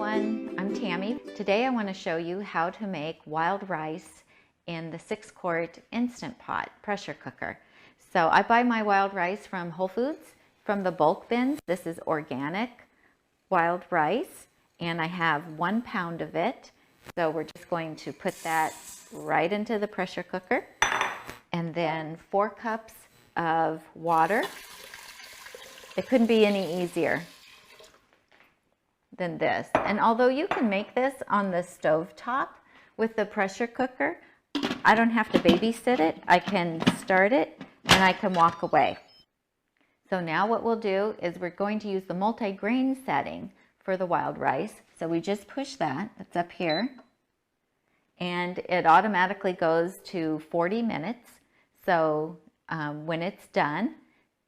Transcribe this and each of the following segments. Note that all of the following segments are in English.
everyone, I'm Tammy. Today I want to show you how to make wild rice in the 6-quart Instant Pot pressure cooker. So I buy my wild rice from Whole Foods from the bulk bins. This is organic wild rice and I have 1 pound of it. So we're just going to put that right into the pressure cooker, and then 4 cups of water. It couldn't be any easier than this. And although you can make this on the stove top with the pressure cooker, I don't have to babysit it. I can start it and I can walk away. So now what we'll do is we're going to use the multi-grain setting for the wild rice. So we just push that, it's up here, and it automatically goes to 40 minutes. So when it's done,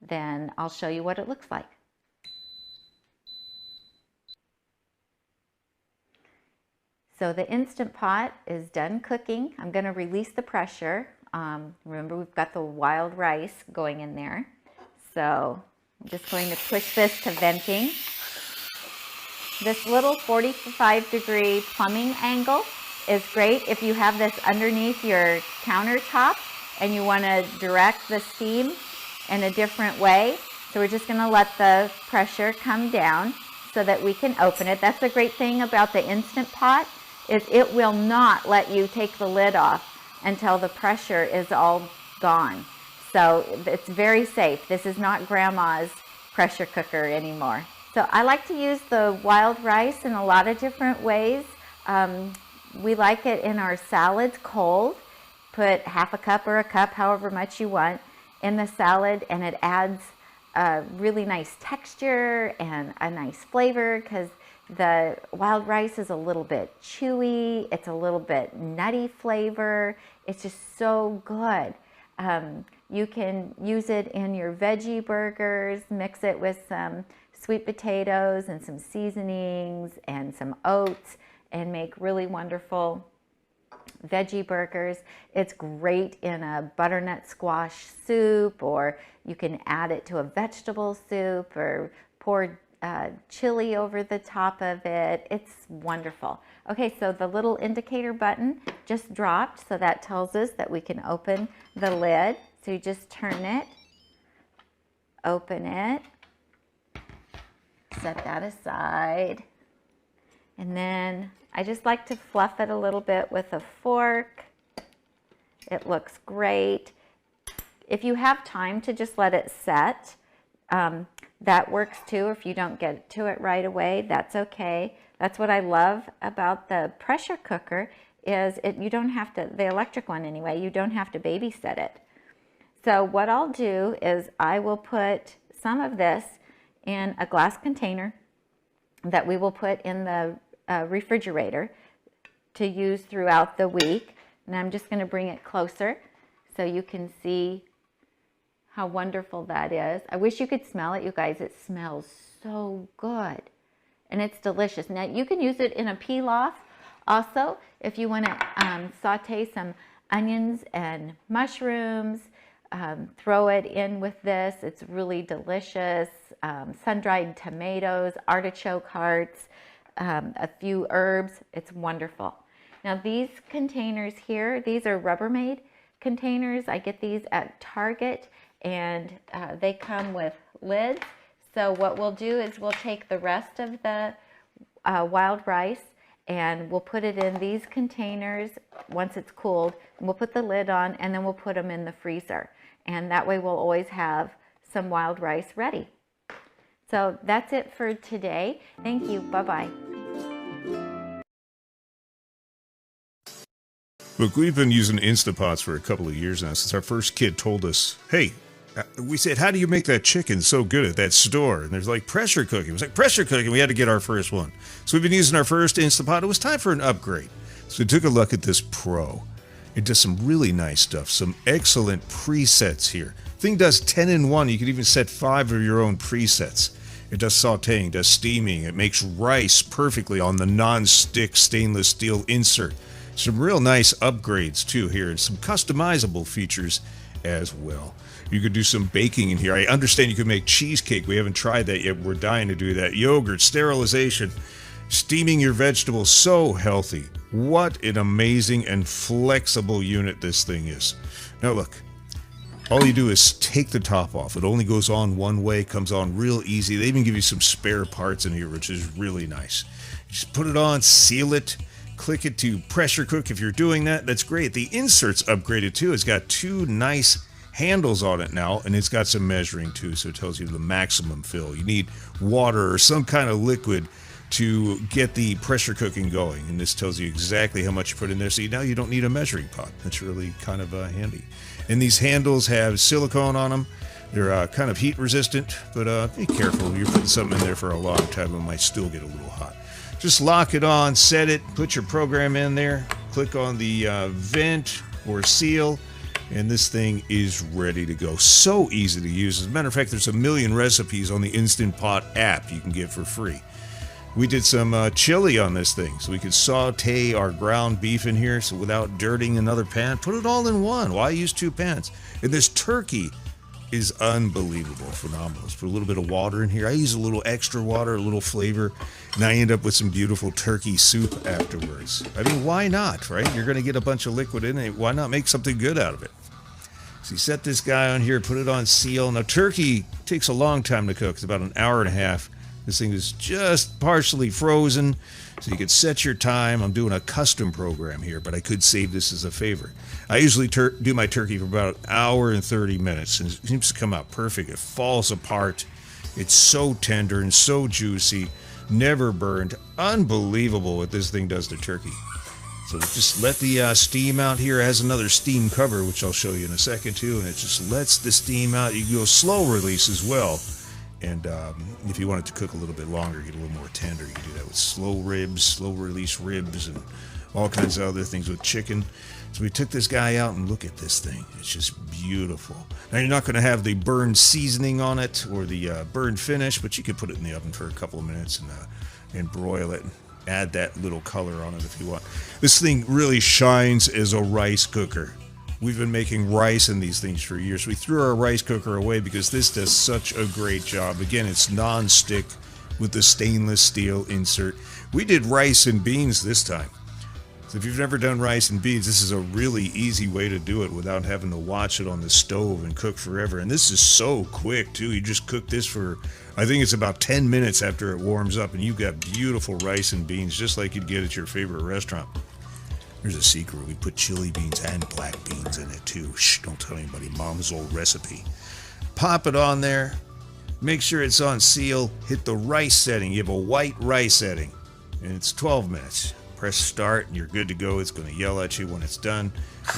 then I'll show you what it looks like. So the Instant Pot is done cooking. I'm going to release the pressure. Remember, we've got the wild rice going in there. So I'm just going to push this to venting. This little 45-degree plumbing angle is great if you have this underneath your countertop and you want to direct the steam in a different way. So we're just going to let the pressure come down so that we can open it. That's the great thing about the Instant Pot, is it will not let you take the lid off until the pressure is all gone. So it's very safe. This is not grandma's pressure cooker anymore. So I like to use the wild rice in a lot of different ways. We like it in our salads cold. Put half a cup or a cup, however much you want, in the salad, and it adds a really nice texture and a nice flavor because the wild rice is a little bit chewy. It's a little bit nutty flavor. It's just so good. You can use it in your veggie burgers, mix it with some sweet potatoes and some seasonings and some oats and make really wonderful veggie burgers. It's great in a butternut squash soup, or you can add it to a vegetable soup or pour chili over the top of it. It's wonderful. Okay, so the little indicator button just dropped, so that tells us that we can open the lid. So you just turn it, open it, set that aside, and then I just like to fluff it a little bit with a fork. It looks great. If you have time to just let it set, that works too. If you don't get to it right away, that's okay. That's what I love about the pressure cooker, is you don't have to, the electric one anyway, you don't have to babysit it. So what I'll do is I will put some of this in a glass container that we will put in the refrigerator to use throughout the week. And I'm just going to bring it closer so you can see how wonderful that is. I wish you could smell it, you guys. It smells so good and it's delicious. Now you can use it in a pilaf also if you want to saute some onions and mushrooms. Throw it in with this. It's really delicious. Sun-dried tomatoes, artichoke hearts, a few herbs. It's wonderful. Now these containers here, these are Rubbermaid containers. I get these at Target, and they come with lids. So what we'll do is we'll take the rest of the wild rice and we'll put it in these containers once it's cooled, and we'll put the lid on, and then we'll put them in the freezer. And that way we'll always have some wild rice ready. So that's it for today. Thank you. Bye-bye. Look, we've been using Instant Pots for a couple of years now, since our first kid told us, hey, we said, how do you make that chicken so good at that store? And there's like pressure cooking. It was like pressure cooking. We had to get our first one. So we've been using our first Instant Pot. It was time for an upgrade. So we took a look at this Pro. It does some really nice stuff, some excellent presets here. Thing does 10 in 1. You can even set 5 of your own presets. It does sauteing, does steaming. It makes rice perfectly on the non-stick stainless steel insert. Some real nice upgrades too here, and some customizable features as well. You could do some baking in here. I understand you could make cheesecake. We haven't tried that yet. We're dying to do that. Yogurt, sterilization. Steaming your vegetables, so healthy. What an amazing and flexible unit this thing is. Now look, all you do is take the top off. It only goes on one way, comes on real easy. They even give you some spare parts in here, which is really nice. Just put it on, seal it, click it to pressure cook. If you're doing that, that's great. The insert's upgraded too. It's got two nice handles on it now, and it's got some measuring too, so it tells you the maximum fill. You need water or some kind of liquid to get the pressure cooking going, and this tells you exactly how much you put in there, so now you don't need a measuring pot. That's really kind of handy. And these handles have silicone on them. They're kind of heat resistant, but be careful. You're putting something in there for a long time, it might still get a little hot. Just lock it on, set it, put your program in there, click on the vent or seal, and this thing is ready to go. So easy to use. As a matter of fact, there's a million recipes on the Instant Pot app you can get for free. We did some chili on this thing, so we could saute our ground beef in here, so without dirtying another pan, put it all in one. Why use two pans? And this turkey is unbelievable, phenomenal. Let's put a little bit of water in here. I use a little extra water, a little flavor, and I end up with some beautiful turkey soup afterwards. I mean, why not, right? You're going to get a bunch of liquid in it. Why not make something good out of it? So you set this guy on here, put it on seal. Now, turkey takes a long time to cook. It's about an hour and a half. This thing is just partially frozen, so you could set your time. I'm doing a custom program here, but I could save this as a favor. I usually do my turkey for about an hour and 30 minutes, and it seems to come out perfect. It falls apart. It's so tender and so juicy, never burned. Unbelievable what this thing does to turkey. So just let the steam out here. It has another steam cover, which I'll show you in a second too, and it just lets the steam out. You can go slow release as well. And if you want it to cook a little bit longer, get a little more tender, you can do that with slow release ribs, and all kinds of other things with chicken. So we took this guy out, and look at this thing. It's just beautiful. Now, you're not going to have the burned seasoning on it or the burned finish, but you could put it in the oven for a couple of minutes and broil it. Add that little color on it if you want. This thing really shines as a rice cooker. We've been making rice in these things for years. We threw our rice cooker away because this does such a great job. Again, it's non-stick with the stainless steel insert. We did rice and beans this time. So if you've never done rice and beans, this is a really easy way to do it without having to watch it on the stove and cook forever. And this is so quick too. You just cook this for, I think it's about 10 minutes after it warms up, and you've got beautiful rice and beans just like you'd get at your favorite restaurant. Here's a secret. We put chili beans and black beans in it too. Shh, don't tell anybody. Mom's old recipe. Pop it on there. Make sure it's on seal. Hit the rice setting. You have a white rice setting. And it's 12 minutes. Press start and you're good to go. It's going to yell at you when it's done.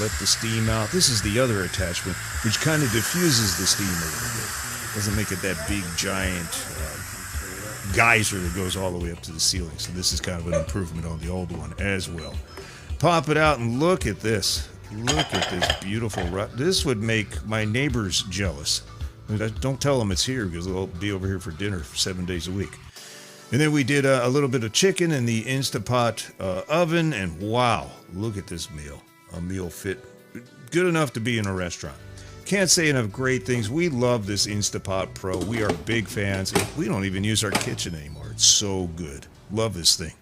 Let the steam out. This is the other attachment, which kind of diffuses the steam a little bit. Doesn't make it that big, giant geyser that goes all the way up to the ceiling. So this is kind of an improvement on the old one as well. Pop it out and look at this. Look at this beautiful. This would make my neighbors jealous. Don't tell them it's here because they'll be over here for dinner for 7 days a week. And then we did a little bit of chicken in the Instapot oven, and wow, look at this meal. A meal fit good enough to be in a restaurant. Can't say enough great things. We love this Instapot Pro. We are big fans. We don't even use our kitchen anymore. It's so good. Love this thing.